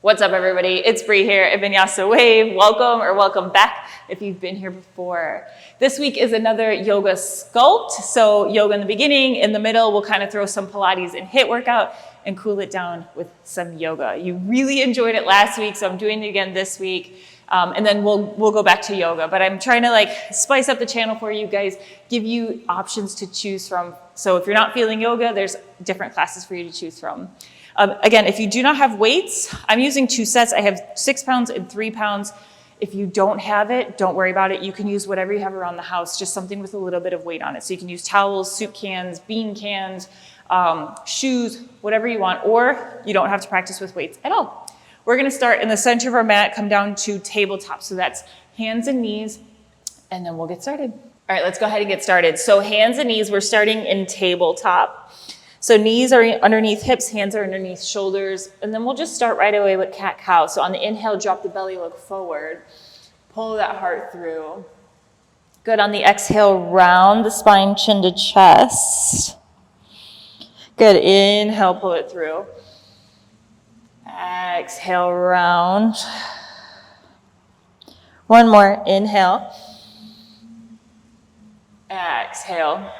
What's up, everybody? It's Bree here at Vinyasa Wave. Welcome or welcome back if you've been here before. This week is another yoga sculpt. So yoga in the beginning, in the middle, we'll kind of throw some Pilates and HIIT workout and cool it down with some yoga. You really enjoyed it last week, so I'm doing it again this week. And then we'll go back to yoga. But I'm trying to spice up the channel for you guys, give you options to choose from. So if you're not feeling yoga, there's different classes for you to choose from. Again, if you do not have weights, I'm using 2 sets. I have 6 pounds and 3 pounds. If you don't have it, don't worry about it. You can use whatever you have around the house, just something with a little bit of weight on it. So you can use towels, soup cans, bean cans, shoes, whatever you want, or you don't have to practice with weights at all. We're gonna start in the center of our mat, come down to tabletop. So that's hands and knees, and then we'll get started. All right, let's go ahead and get started. So hands and knees, we're starting in tabletop. So knees are underneath hips, hands are underneath shoulders, and then we'll just start right away with cat-cow. So on the inhale, drop the belly, look forward. Pull that heart through. Good, on the exhale, round the spine, chin to chest. Good, inhale, pull it through. Exhale, round. One more, inhale. Exhale.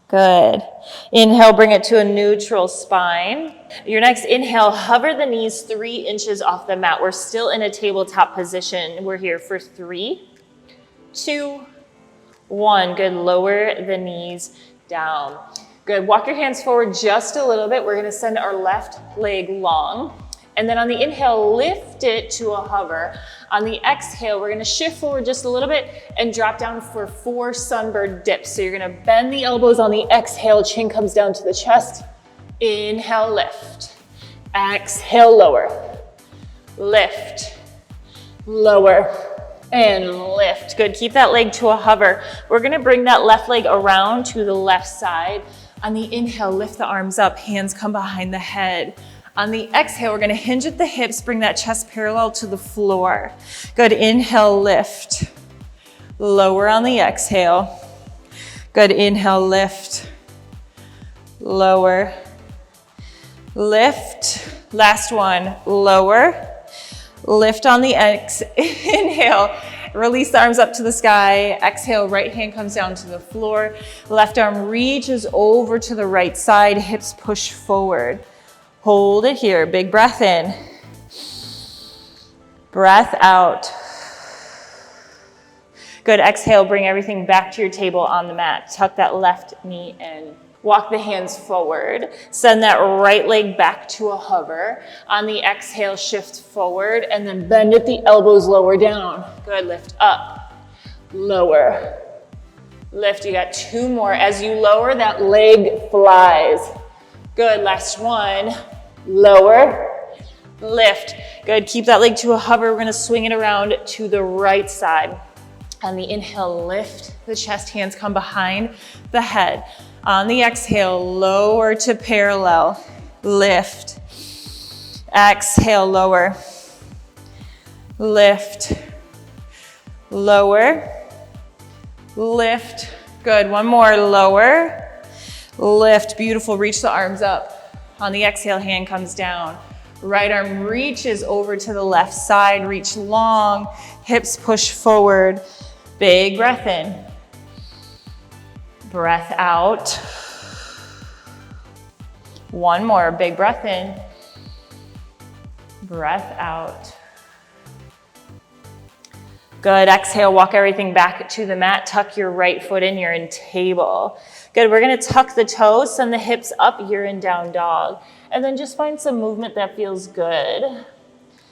Good. Inhale, bring it to a neutral spine. Your next inhale, hover the knees 3 inches off the mat. We're still in a tabletop position. We're here for 3, 2, 1. Good, lower the knees down. Good, walk your hands forward just a little bit. We're gonna send our left leg long. And then on the inhale, lift it to a hover. On the exhale, we're gonna shift forward just a little bit and drop down for 4 sunbird dips. So you're gonna bend the elbows on the exhale, chin comes down to the chest. Inhale, lift. Exhale, lower. Lift, lower, and lift. Good, keep that leg to a hover. We're gonna bring that left leg around to the left side. On the inhale, lift the arms up, hands come behind the head. On the exhale, we're gonna hinge at the hips, bring that chest parallel to the floor. Good, inhale, lift. Lower on the exhale. Good, inhale, lift. Lower, lift. Last one, lower. Lift on the inhale, release the arms up to the sky. Exhale, right hand comes down to the floor. Left arm reaches over to the right side, hips push forward. Hold it here, big breath in. Breath out. Good, exhale, bring everything back to your table on the mat. Tuck that left knee in. Walk the hands forward. Send that right leg back to a hover. On the exhale, shift forward and then bend at the elbows, lower down. Good, lift up, lower, lift. You got 2 more. As you lower, that leg flies. Good, last one. Lower, lift. Good, keep that leg to a hover. We're gonna swing it around to the right side. On the inhale, lift the chest, hands come behind the head. On the exhale, lower to parallel, lift. Exhale, lower, lift, lower, lift. Good, one more, lower, lift. Beautiful, reach the arms up. On the exhale, hand comes down. Right arm reaches over to the left side, reach long, hips push forward. Big breath in. Breath out. One more, big breath in. Breath out. Good, exhale, walk everything back to the mat. Tuck your right foot in, you're in table. Good, we're gonna tuck the toes, send the hips up, you're in down dog. And then just find some movement that feels good.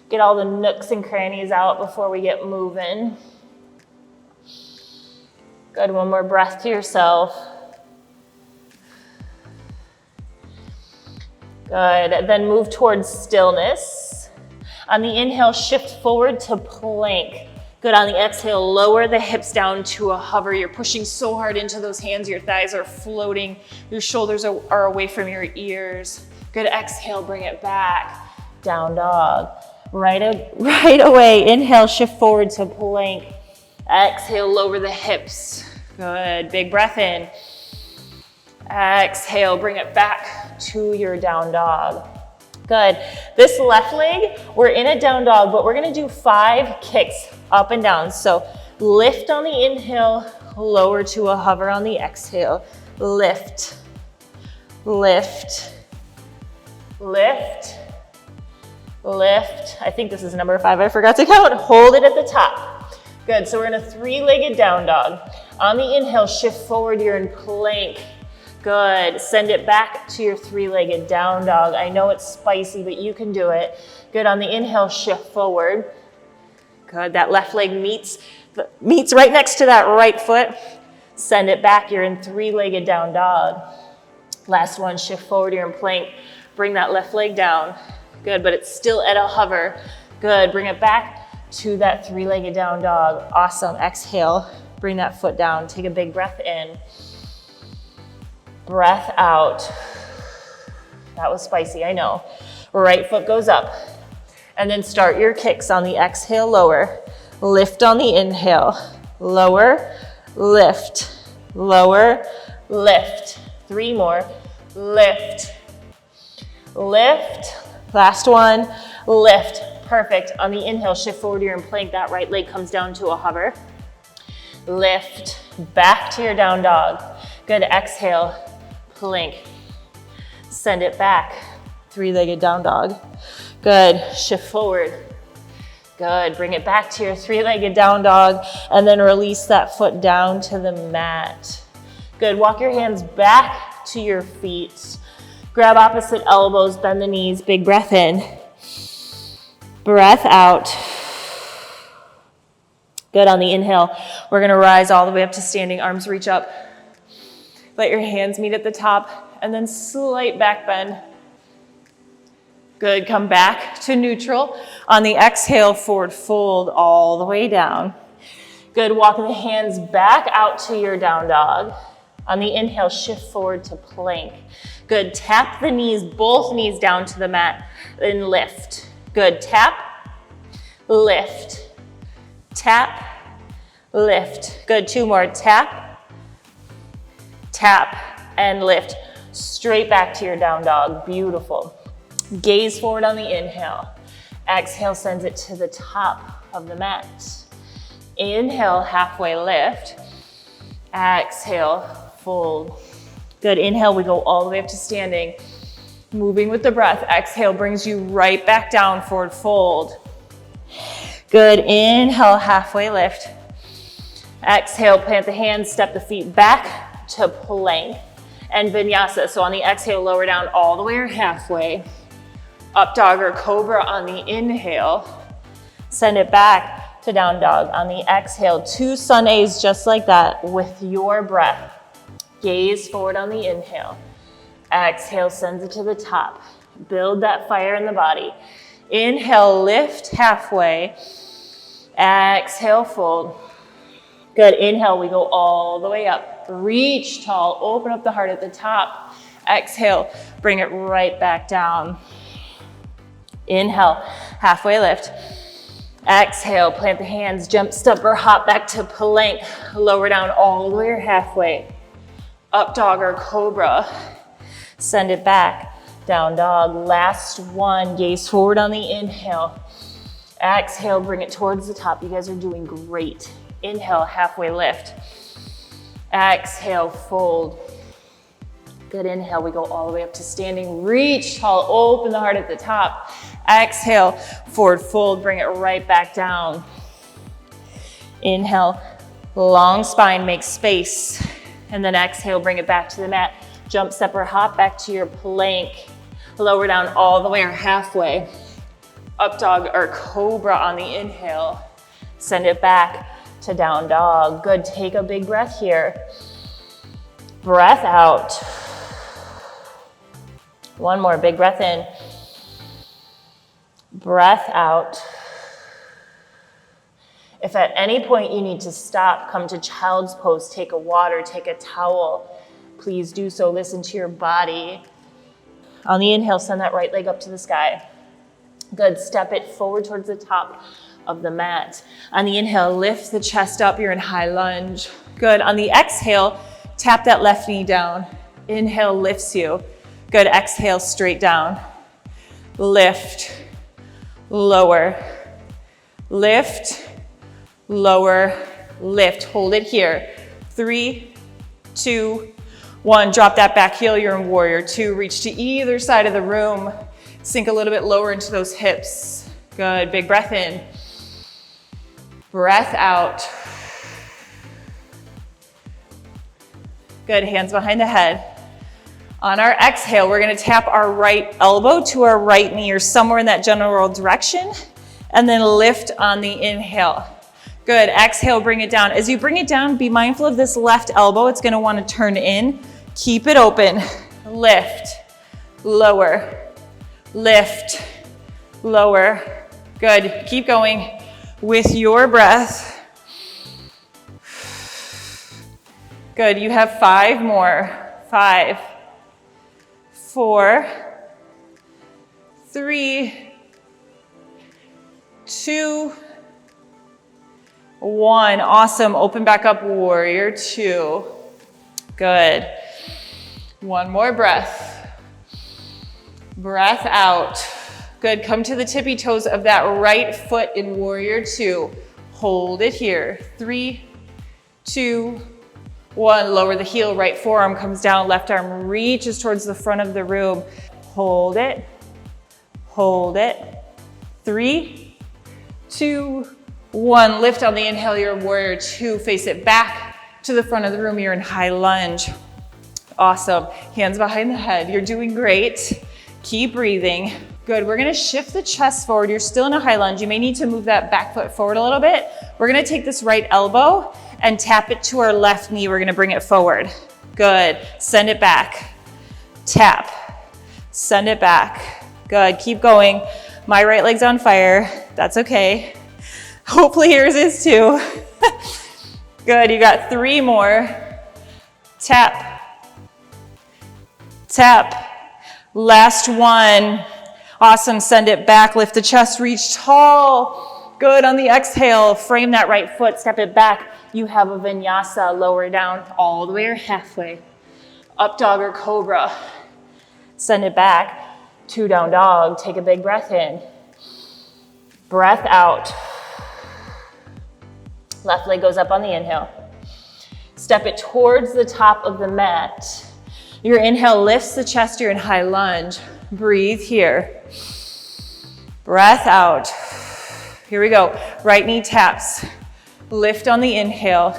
Get all the nooks and crannies out before we get moving. Good, one more breath to yourself. Good, then move towards stillness. On the inhale, shift forward to plank. Good, on the exhale, lower the hips down to a hover. You're pushing so hard into those hands, your thighs are floating, your shoulders are away from your ears. Good, exhale, bring it back, down dog. Right away, inhale, shift forward to plank. Exhale, lower the hips. Good, big breath in. Exhale, bring it back to your down dog. Good. This left leg, we're in a down dog, but we're gonna do 5 kicks up and down. So lift on the inhale, lower to a hover on the exhale. Lift, lift, lift, lift. I think this is number 5, I forgot to count. Hold it at the top. Good, so we're in a 3-legged down dog. On the inhale, shift forward, you're in plank. Good, send it back to your 3-legged down dog. I know it's spicy, but you can do it. Good, on the inhale, shift forward. Good, that left leg meets right next to that right foot. Send it back, you're in 3-legged down dog. Last one, shift forward, you're in plank. Bring that left leg down. Good, but it's still at a hover. Good, bring it back to that 3-legged down dog. Awesome, exhale, bring that foot down. Take a big breath in. Breath out. That was spicy, I know. Right foot goes up. And then start your kicks on the exhale, lower. Lift on the inhale. Lower, lift, lower, lift. 3 more. Lift, lift. Last one, lift. Perfect. On the inhale, shift forward, you're in plank. That right leg comes down to a hover. Lift, back to your down dog. Good, exhale, plank. Send it back, 3-legged down dog. Good, shift forward. Good, bring it back to your 3-legged down dog and then release that foot down to the mat. Good, walk your hands back to your feet. Grab opposite elbows, bend the knees, big breath in. Breath out. Good, on the inhale, we're gonna rise all the way up to standing, arms reach up. Let your hands meet at the top and then slight back bend. Good, come back to neutral. On the exhale, forward fold all the way down. Good, walk the hands back out to your down dog. On the inhale, shift forward to plank. Good, tap the knees, both knees down to the mat, then lift. Good, tap, lift, tap, lift. Good, 2 more, tap, tap, and lift. Straight back to your down dog, beautiful. Gaze forward on the inhale. Exhale sends it to the top of the mat. Inhale, halfway lift. Exhale, fold. Good, inhale, we go all the way up to standing. Moving with the breath. Exhale brings you right back down, forward fold. Good, inhale, halfway lift. Exhale, plant the hands, step the feet back to plank and vinyasa. So on the exhale, lower down all the way or halfway. Up dog or cobra on the inhale. Send it back to down dog. On the exhale, 2 sun A's just like that with your breath. Gaze forward on the inhale. Exhale sends it to the top. Build that fire in the body. Inhale, lift halfway. Exhale, fold. Good, inhale, we go all the way up. Reach tall, open up the heart at the top. Exhale, bring it right back down. Inhale, halfway lift. Exhale, plant the hands, jump, step, or hop back to plank. Lower down all the way or halfway. Up dog or cobra. Send it back, down dog. Last one, gaze forward on the inhale. Exhale, bring it towards the top. You guys are doing great. Inhale, halfway lift. Exhale, fold. Good, inhale, we go all the way up to standing. Reach tall, open the heart at the top. Exhale, forward fold, bring it right back down. Inhale, long spine, make space. And then exhale, bring it back to the mat. Jump, step, or hop back to your plank. Lower down all the way or halfway. Up dog or cobra on the inhale. Send it back to down dog. Good, take a big breath here. Breath out. One more, big breath in. Breath out. If at any point you need to stop, come to child's pose, take a water, take a towel, please do so. Listen to your body. On the inhale, send that right leg up to the sky. Good, step it forward towards the top of the mat. On the inhale, lift the chest up, you're in high lunge. Good, on the exhale, tap that left knee down. Inhale lifts you. Good, exhale straight down. lift, lower, lift, lower, lift. Hold it here. 3, 2, 1. Drop that back heel. You're in warrior 2. Reach to either side of the room. Sink a little bit lower into those hips. Good. Big breath in. Breath out. Good. Hands behind the head. On our exhale, we're going to tap our right elbow to our right knee or somewhere in that general direction, and then lift on the inhale. Good. Exhale, bring it down. As you bring it down, be mindful of this left elbow. It's going to want to turn in. Keep it open. Lift, lower, lift, lower. Good. Keep going with your breath. Good. You have 5 more. 5, 4, 3, 2, 1. Awesome. Open back up, warrior 2. Good. One more breath. Breath out. Good. Come to the tippy toes of that right foot in warrior 2. Hold it here. 3, 2, 1. Lower the heel. Right forearm comes down. Left arm reaches towards the front of the room. Hold it. Hold it. 3, 2, 1. Lift on the inhale. You're warrior 2. Face it back to the front of the room. You're in high lunge. Awesome. Hands behind the head. You're doing great. Keep breathing. Good. We're going to shift the chest forward. You're still in a high lunge. You may need to move that back foot forward a little bit. We're going to take this right elbow and tap it to our left knee. We're going to bring it forward. Good. Send it back. Tap. Send it back. Good. Keep going. My right leg's on fire. That's okay. Hopefully yours is too. Good. You got 3 more. Tap. Tap. Last one. Awesome. Send it back. Lift the chest. Reach tall. Good. On the exhale, frame that right foot. Step it back. You have a vinyasa. Lower down all the way or halfway. Up dog or cobra. Send it back. 2 down dog. Take a big breath in. Breath out. Left leg goes up on the inhale. Step it towards the top of the mat. Your inhale lifts the chest. You're in high lunge. Breathe here. Breath out. Here we go. Right knee taps. Lift on the inhale.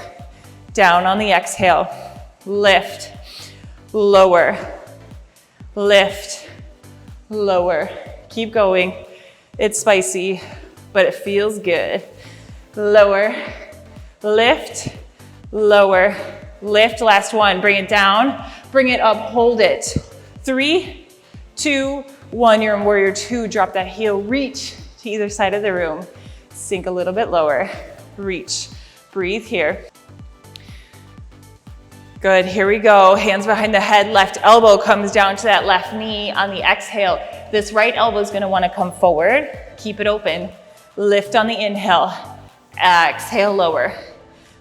Down on the exhale. Lift. Lower. Lift. Lower. Keep going. It's spicy, but it feels good. Lower. Lift. Lower. Lift. Last one. Bring it down. Bring it up. Hold it. 3, 2, 1. You're in warrior 2. Drop that heel. Reach to either side of the room. Sink a little bit lower. Reach. Breathe here. Good. Here we go. Hands behind the head. Left elbow comes down to that left knee on the exhale. This right elbow is going to want to come forward. Keep it open. Lift on the inhale. Exhale, lower.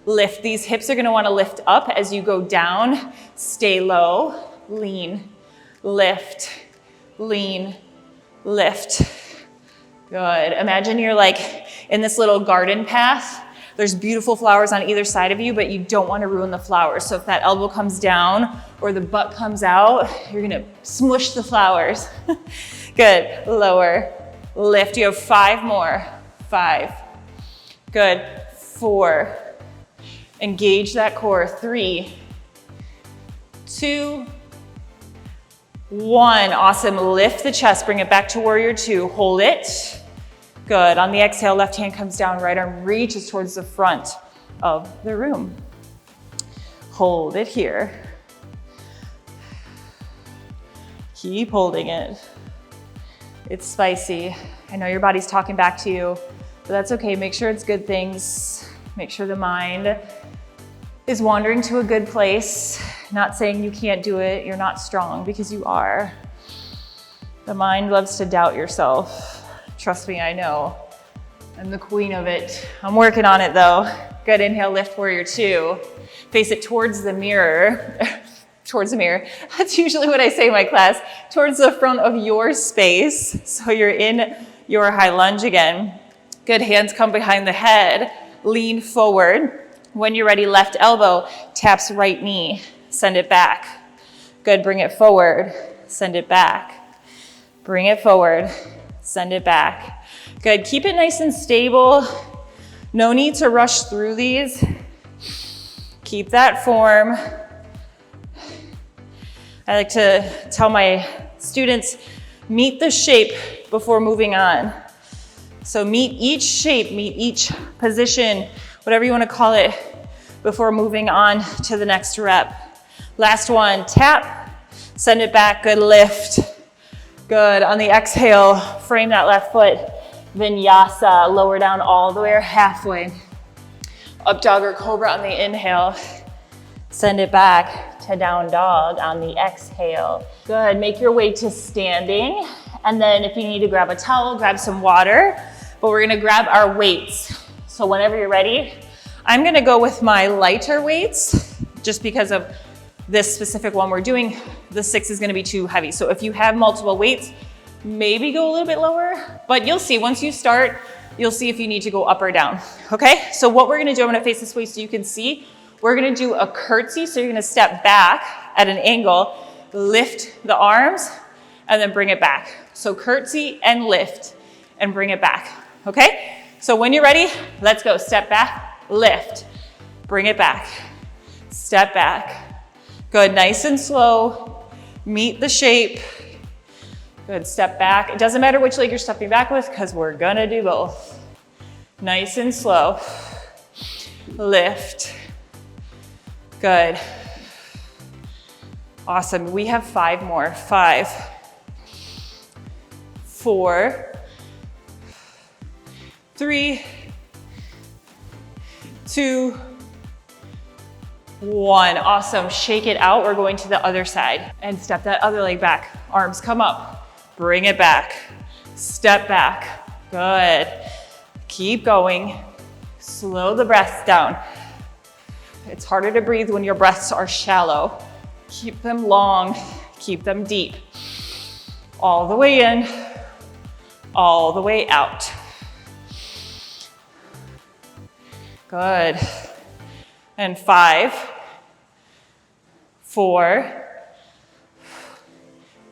Lift. These hips are going to want to lift up as you go down. Stay low. Lean. Lift. Lean. Lift. Good. Imagine you're like in this little garden path. There's beautiful flowers on either side of you, but you don't want to ruin the flowers. So if that elbow comes down or the butt comes out, you're going to smush the flowers. Good. Lower. Lift. You have 5 more. 5. Good. 4. Engage that core. 3, 2, 1. Awesome. Lift the chest. Bring it back to warrior 2. Hold it. Good. On the exhale, left hand comes down. Right arm reaches towards the front of the room. Hold it here. Keep holding it. It's spicy. I know your body's talking back to you, but that's okay. Make sure it's good things. Make sure the mind is wandering to a good place. Not saying you can't do it, you're not strong, because you are. The mind loves to doubt yourself. Trust me, I know. I'm the queen of it. I'm working on it though. Good. Inhale, lift, warrior 2. Face it towards the mirror. towards the mirror. That's usually what I say in my class, towards the front of your space. So you're in your high lunge again. Good, hands come behind the head, lean forward. When you're ready, left elbow taps right knee, send it back. Good, bring it forward, send it back. Bring it forward, send it back. Good, keep it nice and stable. No need to rush through these. Keep that form. I like to tell my students, meet the shape before moving on. So meet each shape, meet each position, whatever you want to call it, before moving on to the next rep. Last one, tap, send it back, good lift. Good, on the exhale, frame that left foot, vinyasa, lower down all the way or halfway. Up dog or cobra on the inhale, send it back to down dog on the exhale. Good, make your way to standing. And then if you need to grab a towel, grab some water, but we're gonna grab our weights. So whenever you're ready, I'm gonna go with my lighter weights just because of this specific one we're doing. The 6 is gonna be too heavy. So if you have multiple weights, maybe go a little bit lower, but you'll see once you start, you'll see if you need to go up or down, okay? So what we're gonna do, I'm gonna face this way so you can see. We're gonna do a curtsy, so you're gonna step back at an angle, lift the arms, and then bring it back. So curtsy and lift, and bring it back, okay? So when you're ready, let's go. Step back, lift, bring it back, step back. Good, nice and slow, meet the shape. Good, step back. It doesn't matter which leg you're stepping back with because we're gonna do both. Nice and slow, lift. Good. Awesome. We have 5 more. 5, 4, 3, 2, 1. Awesome. Shake it out. We're going to the other side and step that other leg back. Arms come up. Bring it back. Step back. Good. Keep going. Slow the breath down. It's harder to breathe when your breaths are shallow. Keep them long, keep them deep. All the way in, all the way out. Good. And 5, 4,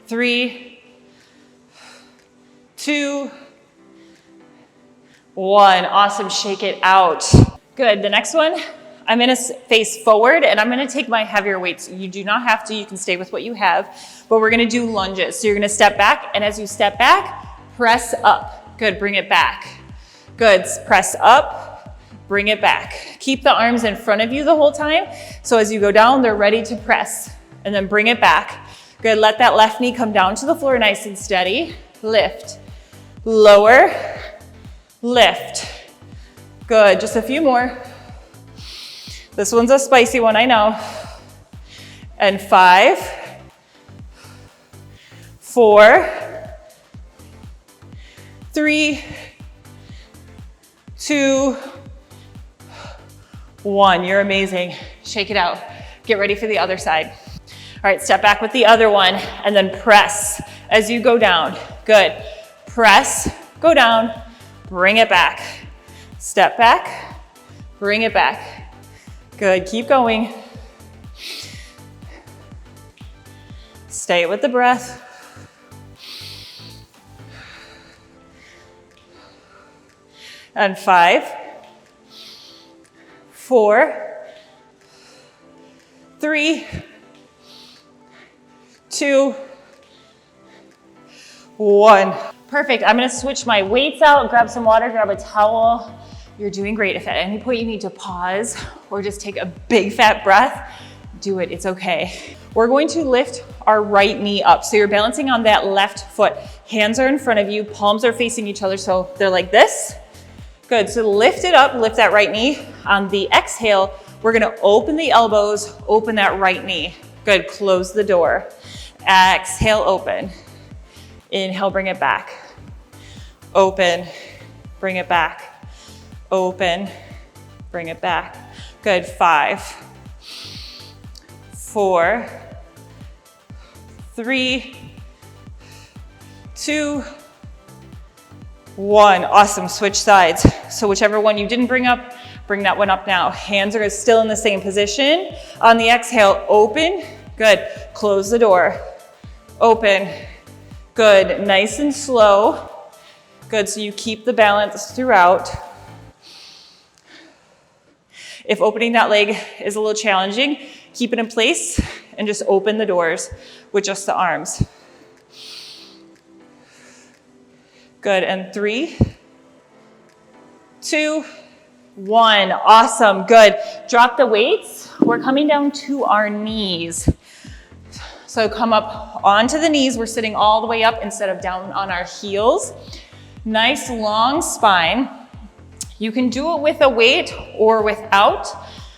3, 2, 1. Awesome, shake it out. Good, the next one, I'm gonna face forward and I'm gonna take my heavier weights. You do not have to, you can stay with what you have, but we're gonna do lunges. So you're gonna step back, and as you step back, press up. Good, bring it back. Good, press up, bring it back. Keep the arms in front of you the whole time. So as you go down, they're ready to press, and then bring it back. Good, let that left knee come down to the floor nice and steady. Lift, lower, lift. Good, just a few more. This one's a spicy one, I know. And 5, 4, 3, 2, 1. You're amazing. Shake it out. Get ready for the other side. All right, step back with the other one and then press as you go down. Good. Press, go down, bring it back. Step back, bring it back. Good, keep going. Stay with the breath. And 5, 4, 3, 2, 1. Perfect, I'm gonna switch my weights out, grab some water, grab a towel. You're doing great. If at any point you need to pause or just take a big fat breath, do it, it's okay. We're going to lift our right knee up. So you're balancing on that left foot. Hands are in front of you, palms are facing each other, so they're like this. Good, so lift it up, lift that right knee. On the exhale, we're gonna open the elbows, open that right knee. Good, close the door. Exhale, open. Inhale, bring it back. Open, bring it back. Open, bring it back. Good, 5, 4, 3, 2, 1. Awesome, switch sides. So whichever one you didn't bring up, bring that one up now. Hands are still in the same position. On the exhale, open, good. Close the door, open, good. Nice and slow, good. So you keep the balance throughout. If opening that leg is a little challenging, keep it in place and just open the doors with just the arms. Good, and 3, 2, 1. Awesome, good. Drop the weights. We're coming down to our knees. So come up onto the knees. We're sitting all the way up instead of down on our heels. Nice long spine. You can do it with a weight or without.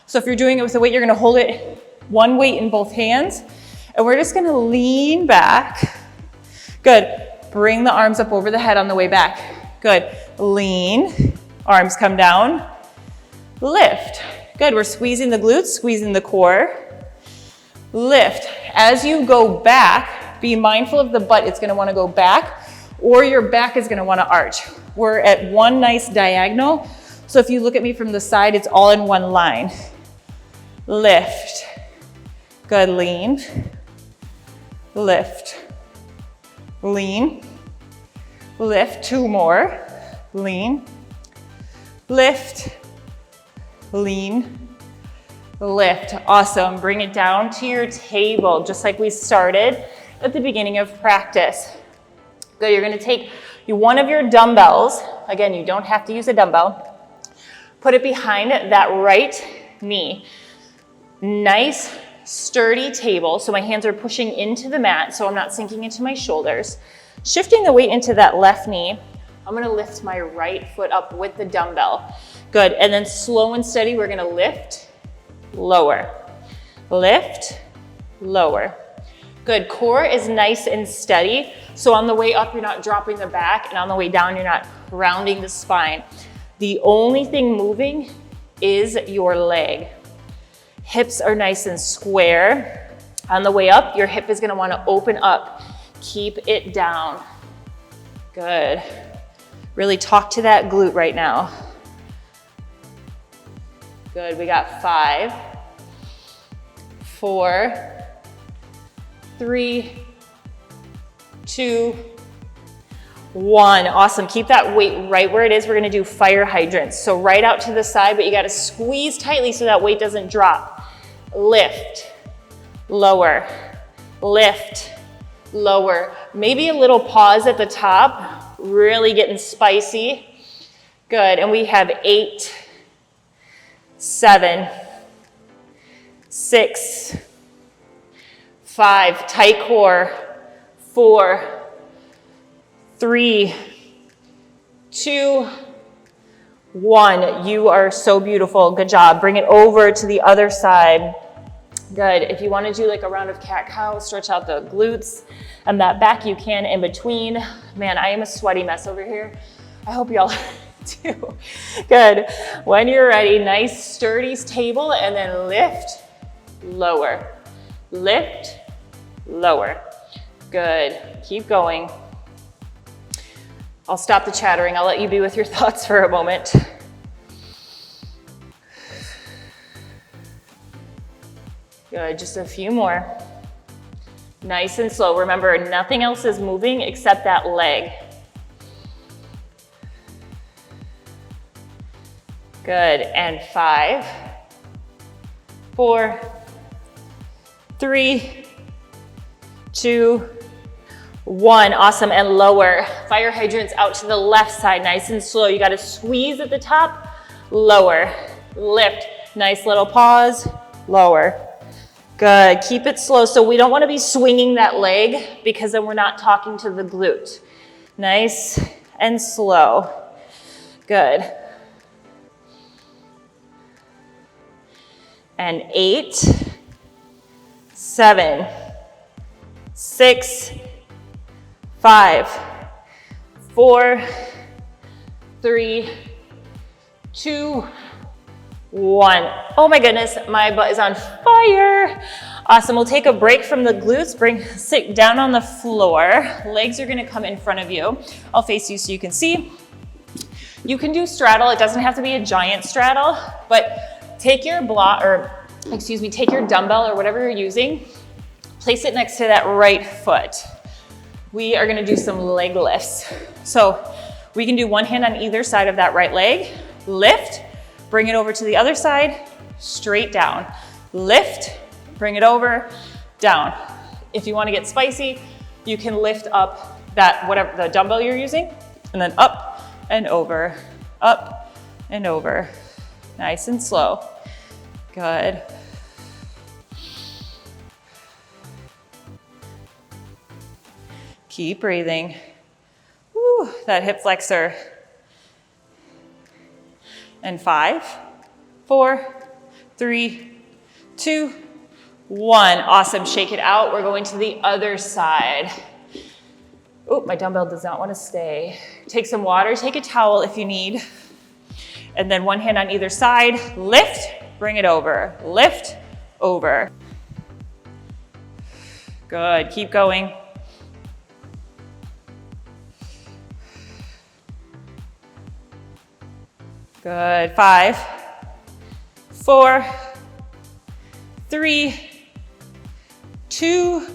So if you're doing it with a weight, you're gonna hold it one weight in both hands. And we're just gonna lean back. Good. Bring the arms up over the head on the way back. Good. Lean. Arms come down. Lift. Good. We're squeezing the glutes, squeezing the core. Lift. As you go back, be mindful of the butt. It's going to want to go back, or your back is going to want to arch. We're at one nice diagonal. So if you look at me from the side, it's all in one line. Lift. Good. Lean. Lift. Lean, lift, 2 more, lean, lift, lean, lift. Awesome, bring it down to your table, just like we started at the beginning of practice. Good, you're gonna take one of your dumbbells, again, you don't have to use a dumbbell, put it behind that right knee. Nice, sturdy table, so my hands are pushing into the mat, so I'm not sinking into my shoulders. Shifting the weight into that left knee, I'm gonna lift my right foot up with the dumbbell. Good, and then slow and steady, we're gonna lift, lower, lift, lower. Good, core is nice and steady, so on the way up, you're not dropping the back, and on the way down, you're not rounding the spine. The only thing moving is your leg. Hips are nice and square. On the way up, your hip is gonna wanna open up. Keep it down. Good. Really talk to that glute right now. Good, we got 5, 4, 3, 2, 1. Awesome, keep that weight right where it is. We're gonna do fire hydrants. So right out to the side, but you gotta squeeze tightly so that weight doesn't drop. Lift, lower, lift, lower. Maybe a little pause at the top, really getting spicy. Good, and we have 8, 7, 6, 5, tight core, 4, 3, 2, 1. You are so beautiful. Good job. Bring it over to the other side. Good. If you want to do like a round of cat-cow, stretch out the glutes and that back, you can in between. Man, I am a sweaty mess over here. I hope y'all do. Good. When you're ready, nice sturdy table, and then lift, lower, lift, lower. Good. Keep going. I'll stop the chattering. I'll let you be with your thoughts for a moment. Good, just a few more. Nice and slow. Remember, nothing else is moving except that leg. Good, and 5, 4, 3, 2, 1. Awesome, and lower. Fire hydrants out to the left side, nice and slow. You gotta squeeze at the top, lower, lift. Nice little pause, lower. Good, keep it slow. So we don't wanna be swinging that leg because then we're not talking to the glute. Nice and slow. Good. And 8, 7, 6, 5, 4, 3, 2, 1. Oh my goodness, my butt is on fire. Awesome, we'll take a break from the glutes, sit down on the floor. Legs are gonna come in front of you. I'll face you so you can see. You can do straddle, it doesn't have to be a giant straddle, but take your take your dumbbell or whatever you're using, place it next to that right foot. We are gonna do some leg lifts. So we can do one hand on either side of that right leg, lift, bring it over to the other side, straight down. Lift, bring it over, down. If you wanna get spicy, you can lift up the dumbbell you're using, and then up and over, up and over. Nice and slow. Good. Keep breathing. Woo, that hip flexor. And 5, 4, 3, 2, 1. Awesome, shake it out. We're going to the other side. Oh, my dumbbell does not want to stay. Take some water, take a towel if you need. And then one hand on either side, lift, bring it over, lift, over. Good, keep going. Good, 5, 4, 3, 2,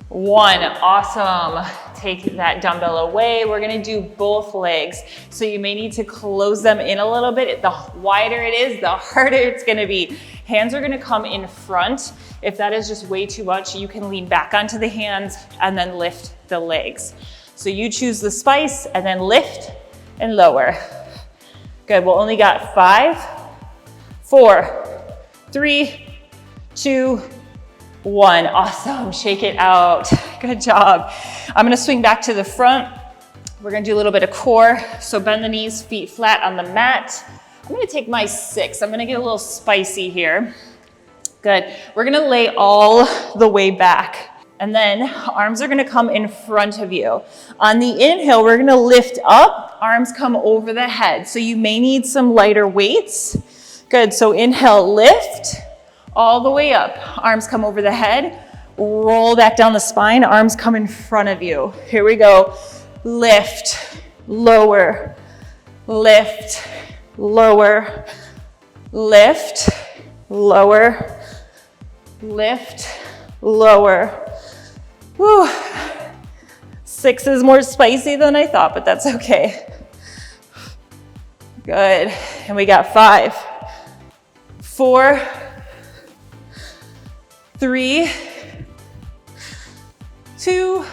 1. Awesome. Take that dumbbell away. We're gonna do both legs. So you may need to close them in a little bit. The wider it is, the harder it's gonna be. Hands are gonna come in front. If that is just way too much, you can lean back onto the hands and then lift the legs. So you choose the spice and then lift and lower. Good, we only got 5, 4, 3, 2, 1. Awesome, shake it out. Good job. I'm gonna swing back to the front. We're gonna do a little bit of core. So bend the knees, feet flat on the mat. I'm gonna take my 6. I'm gonna get a little spicy here. Good, we're gonna lay all the way back. And then arms are gonna come in front of you. On the inhale, we're gonna lift up, arms come over the head. So you may need some lighter weights. Good, so inhale, lift, all the way up. Arms come over the head, roll back down the spine, arms come in front of you. Here we go. Lift, lower, lift, lower, lift, lower, lift, lower. Whew. 6 is more spicy than I thought, but that's okay. Good, and we got 5, 4, 3, 2,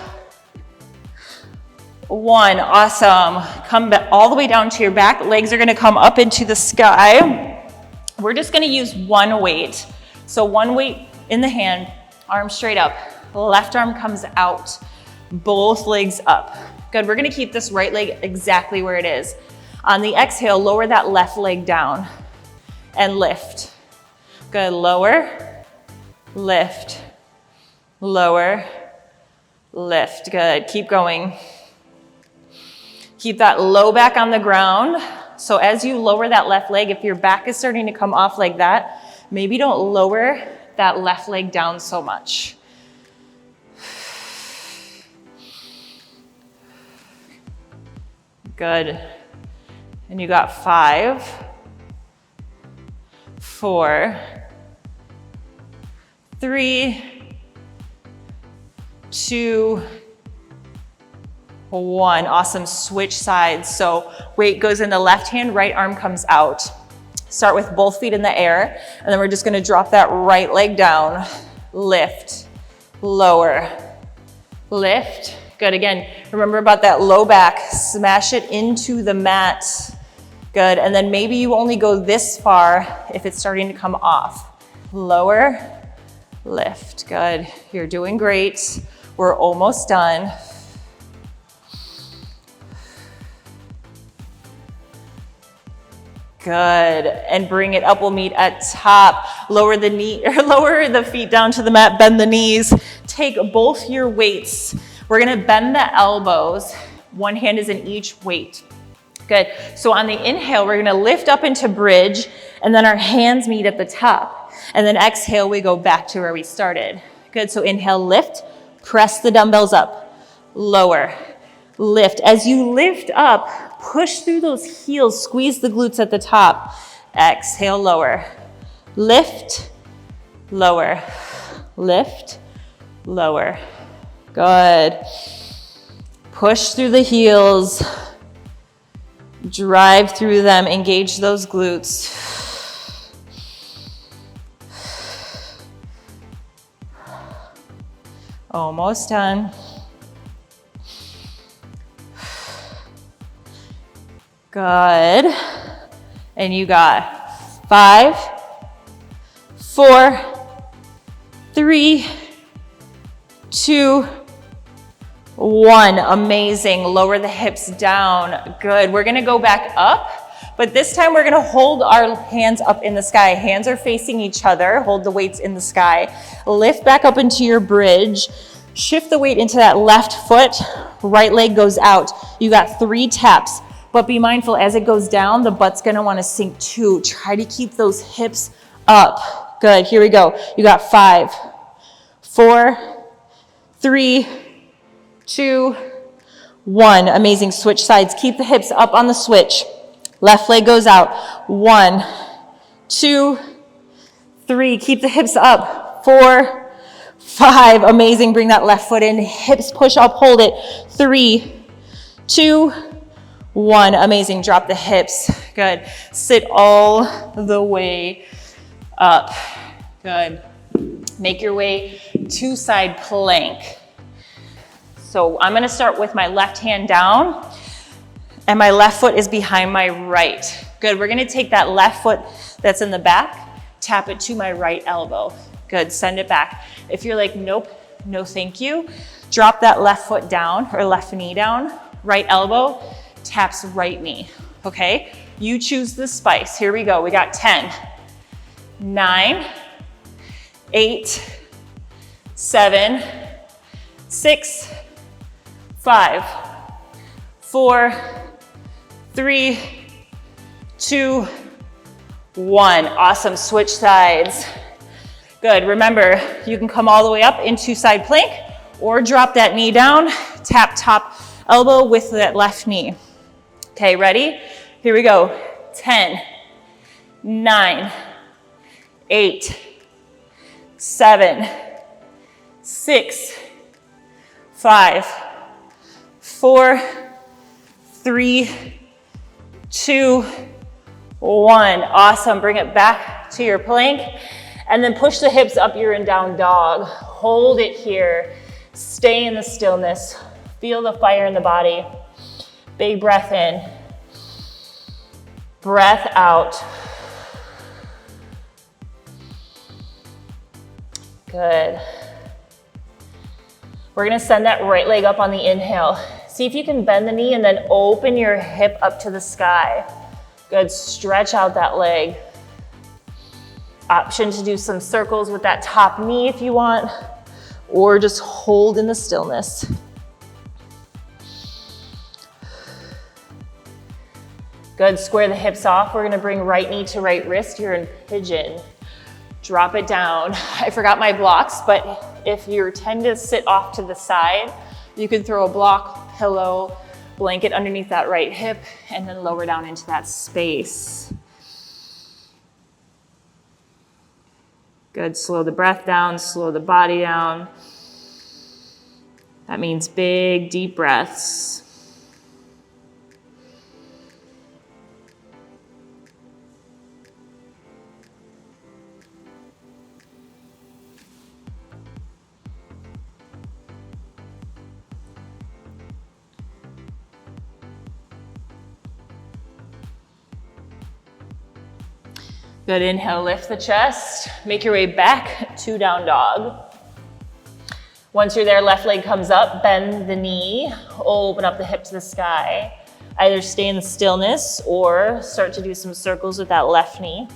1. Awesome. Come back all the way down to your back. Legs are gonna come up into the sky. We're just gonna use one weight. So one weight in the hand, arm straight up. Left arm comes out, both legs up. Good, we're gonna keep this right leg exactly where it is. On the exhale, lower that left leg down and lift. Good, lower, lift, lower, lift. Good, keep going. Keep that low back on the ground. So as you lower that left leg, if your back is starting to come off like that, maybe don't lower that left leg down so much. Good. And you got 5, 4, 3, 2, 1. Awesome, switch sides. So weight goes in the left hand, right arm comes out. Start with both feet in the air, and then we're just gonna drop that right leg down. Lift, lower, lift. Good, again, remember about that low back, smash it into the mat. Good, and then maybe you only go this far if it's starting to come off. Lower, lift, good. You're doing great. We're almost done. Good, and bring it up. We'll meet at top. Lower the knee, or lower the feet down to the mat, bend the knees. Take both your weights. We're gonna bend the elbows. One hand is in each weight. Good, so on the inhale, we're gonna lift up into bridge, and then our hands meet at the top. And then exhale, we go back to where we started. Good, so inhale, lift, press the dumbbells up, lower, lift. As you lift up, push through those heels, squeeze the glutes at the top. Exhale, lower, lift, lower, lift, lower. Good. Push through the heels, drive through them, engage those glutes. Almost done. Good. And you got 5, 4, 3, 2, 1. Amazing. Lower the hips down. Good. We're going to go back up, but this time we're going to hold our hands up in the sky. Hands are facing each other. Hold the weights in the sky. Lift back up into your bridge. Shift the weight into that left foot. Right leg goes out. You got 3 taps, but be mindful as it goes down, the butt's going to want to sink too. Try to keep those hips up. Good. Here we go. You got 5, 4, 3, 2, 1. Amazing. Switch sides. Keep the hips up on the switch. Left leg goes out. 1, 2, 3. Keep the hips up. 4, 5. Amazing. Bring that left foot in. Hips push up. Hold it. 3, 2, 1. Amazing. Drop the hips. Good. Sit all the way up. Good. Make your way to side plank. So I'm going to start with my left hand down and my left foot is behind my right. Good. We're going to take that left foot that's in the back, tap it to my right elbow. Good. Send it back. If you're like, nope, no thank you, drop that left foot down or left knee down, right elbow taps right knee. Okay. You choose the spice. Here we go. We got 10, 9, 8, 7, 6, 5, 4, 3, 2, 1. Awesome. Switch sides. Good. Remember, you can come all the way up into side plank or drop that knee down, tap top elbow with that left knee. Okay, ready? Here we go. 10, 9, 8, 7, 6, 5, 4, 3, 2, 1. Awesome. Bring it back to your plank and then push the hips up. You're in down dog. Hold it here. Stay in the stillness. Feel the fire in the body. Big breath in. Breath out. Good. We're going to send that right leg up on the inhale. See if you can bend the knee and then open your hip up to the sky. Good. Stretch out that leg. Option to do some circles with that top knee if you want, or just hold in the stillness. Good. Square the hips off. We're going to bring right knee to right wrist. You're in pigeon. Drop it down. I forgot my blocks, but if you tend to sit off to the side, you can throw a block, pillow, blanket underneath that right hip, and then lower down into that space. Good. Slow the breath down, slow the body down. That means big, deep breaths. Good. Inhale, lift the chest. Make your way back to down dog. Once you're there, left leg comes up, bend the knee, open up the hip to the sky. Either stay in the stillness or start to do some circles with that left knee.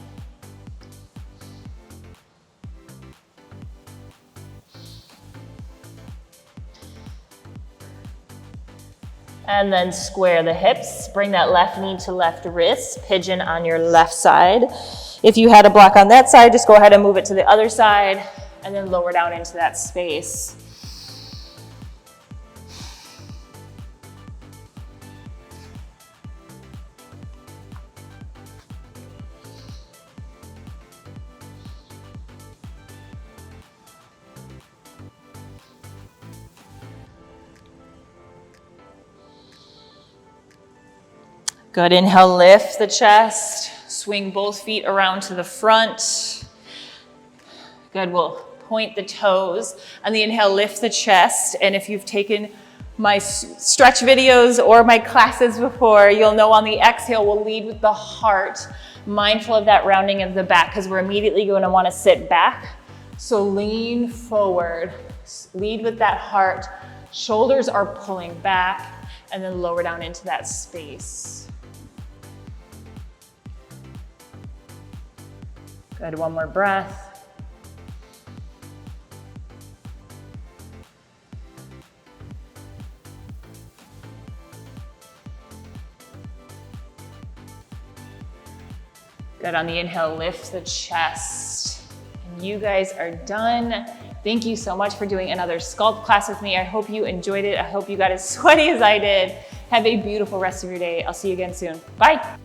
And then square the hips. Bring that left knee to left wrist, pigeon on your left side. If you had a block on that side, just go ahead and move it to the other side and then lower down into that space. Good, inhale, lift the chest, swing both feet around to the front. Good, we'll point the toes. On the inhale, lift the chest. And if you've taken my stretch videos or my classes before, you'll know on the exhale, we'll lead with the heart, mindful of that rounding of the back, because we're immediately going to want to sit back. So lean forward, lead with that heart. Shoulders are pulling back, and then lower down into that space. Good, one more breath. Good, on the inhale, lift the chest. And you guys are done. Thank you so much for doing another sculpt class with me. I hope you enjoyed it. I hope you got as sweaty as I did. Have a beautiful rest of your day. I'll see you again soon. Bye.